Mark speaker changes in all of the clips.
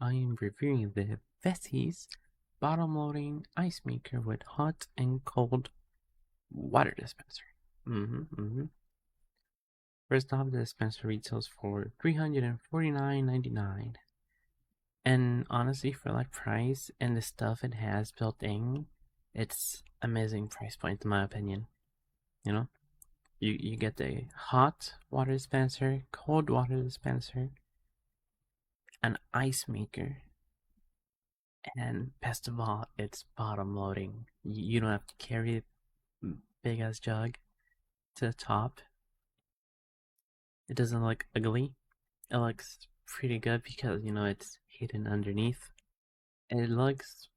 Speaker 1: I am reviewing the VECYS bottom loading ice maker with hot and cold water dispenser. First off, the dispenser retails for $349.99. And honestly, for that price and the stuff it has built in, it's amazing price point in my opinion. You know, you get the hot water dispenser, cold water dispenser, an ice maker, and best of all, it's bottom loading. You don't have to carry a big ass jug to the top. It doesn't look ugly. It looks pretty good because it's hidden underneath. It looks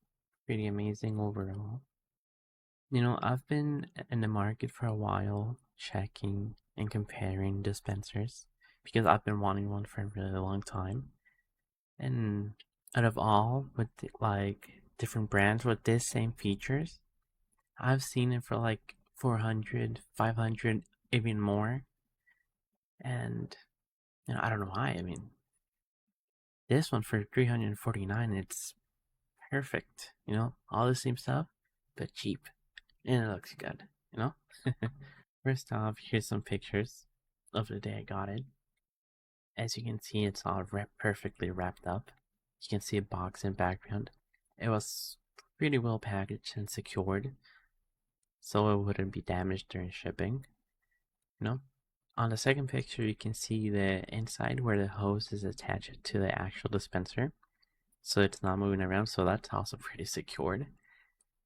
Speaker 1: pretty amazing overall. I've been in the market for a while, checking and comparing dispensers because I've been wanting one for a really long time. And out of all with like different brands with this same features, I've seen it for like 400, 500, even more. And I don't know why. I mean, this one for 349, it's perfect. All the same stuff, but cheap, and it looks good. You know. First off, here's some pictures of the day I got it. As you can see, it's all perfectly wrapped up. You can see a box in background. It was pretty well packaged and secured, so it wouldn't be damaged during shipping. On the second picture, you can see the inside where the hose is attached to the actual dispenser, so it's not moving around, so that's also pretty secured.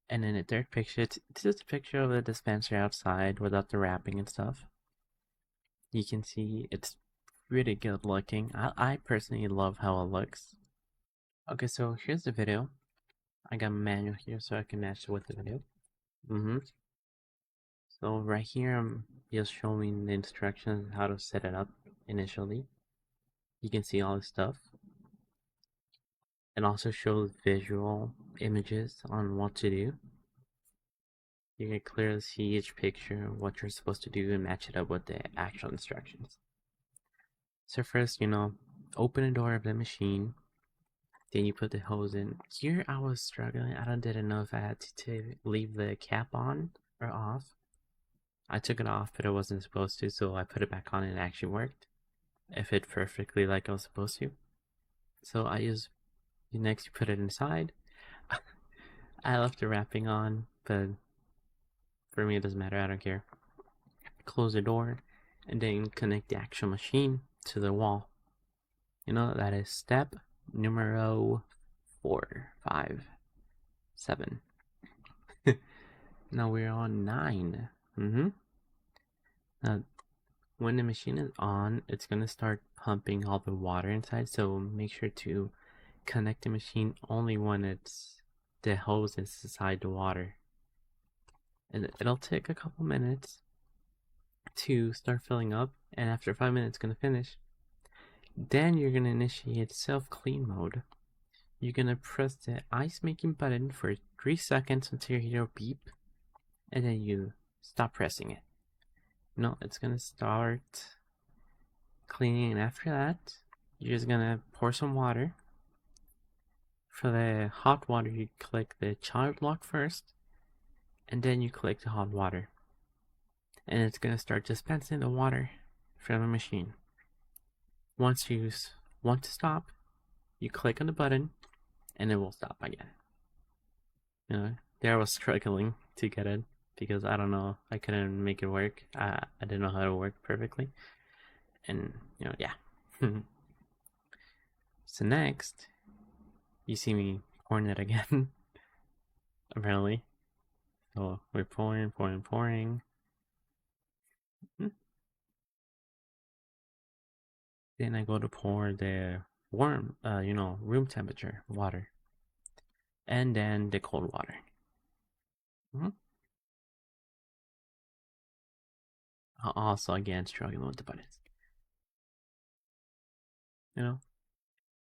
Speaker 1: And in the third picture, it's just a picture of the dispenser outside without the wrapping and stuff. You can see it's really good looking. I personally love how it looks. Okay, so here's the video. I got a manual here so I can match it with the video. So right here, I'm just showing the instructions how to set it up initially. You can see all the stuff. It also shows visual images on what to do. You can clearly see each picture, what you're supposed to do, and match it up with the actual instructions. So first, open the door of the machine. Then you put the hose in. Here I was struggling. I didn't know if I had to leave the cap on or off. I took it off, but I wasn't supposed to, so I put it back on and it actually worked. It fit perfectly like I was supposed to. So I use, next you put it inside. I left the wrapping on, but for me it doesn't matter, I don't care. Close the door, and then connect the actual machine to the wall. That is step numero 4, 5, 7. Now we're on 9. Now, when the machine is on, it's going to start pumping all the water inside, so make sure to connect the machine only when the hose is inside the water. And it'll take a couple minutes to start filling up, and after 5 minutes it's going to finish. Then you're going to initiate self-clean mode. You're going to press the ice making button for 3 seconds until you hear a beep, and then you stop pressing it. It's going to start cleaning, and after that, you're just going to pour some water. For the hot water, you click the child lock first, and then you click the hot water. And it's going to start dispensing the water from the machine. Once you want to stop, you click on the button, and it will stop again. There I was struggling to get it because I don't know, I couldn't make it work. I didn't know how to work perfectly, and yeah. So next, you see me pouring it again, apparently. So we're pouring. Then I go to pour the warm, room temperature water, and then the cold water. Also, again, struggling with the buttons.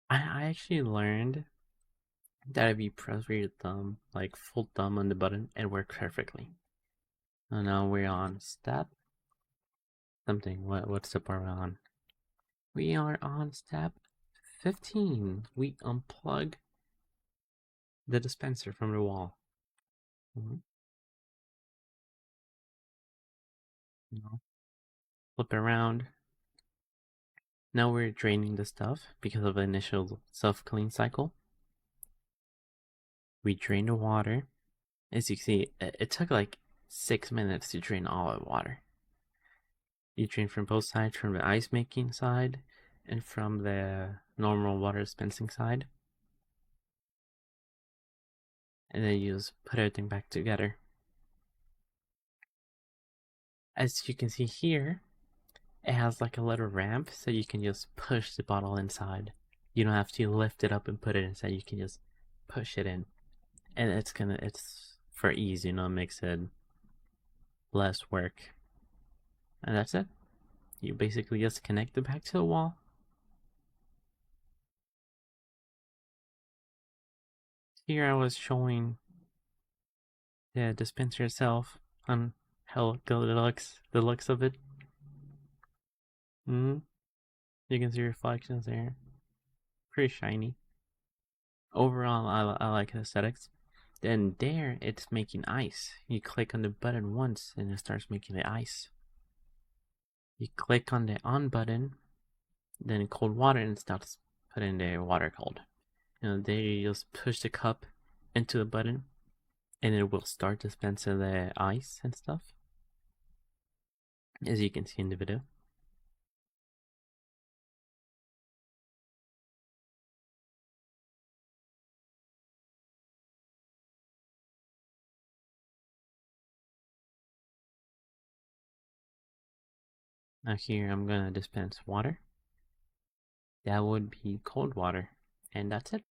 Speaker 1: I actually learned that if you press with your thumb, like full thumb on the button, it works perfectly. And now we're on step something. What step are we on? We are on step 15, we unplug the dispenser from the wall. Mhm. You know, flip it around. Now we're draining the stuff because of the initial self-clean cycle. We drain the water. As you can see, it took like 6 minutes to drain all the water. You drain from both sides, from the ice making side and from the normal water dispensing side. And then you just put everything back together. As you can see here, it has like a little ramp so you can just push the bottle inside. You don't have to lift it up and put it inside, you can just push it in. And it's for ease, it makes it less work. And that's it. You basically just connect it back to the wall. Here I was showing the dispenser itself on how good it looks, the looks of it. You can see reflections there. Pretty shiny. Overall, I like the aesthetics. Then there, it's making ice. You click on the button once and it starts making the ice. You click on the on button, then cold water, and it starts putting the water cold. There you just push the cup into the button and it will start dispensing the ice and stuff, as you can see in the video. Now here I'm gonna dispense water. That would be cold water, and that's it.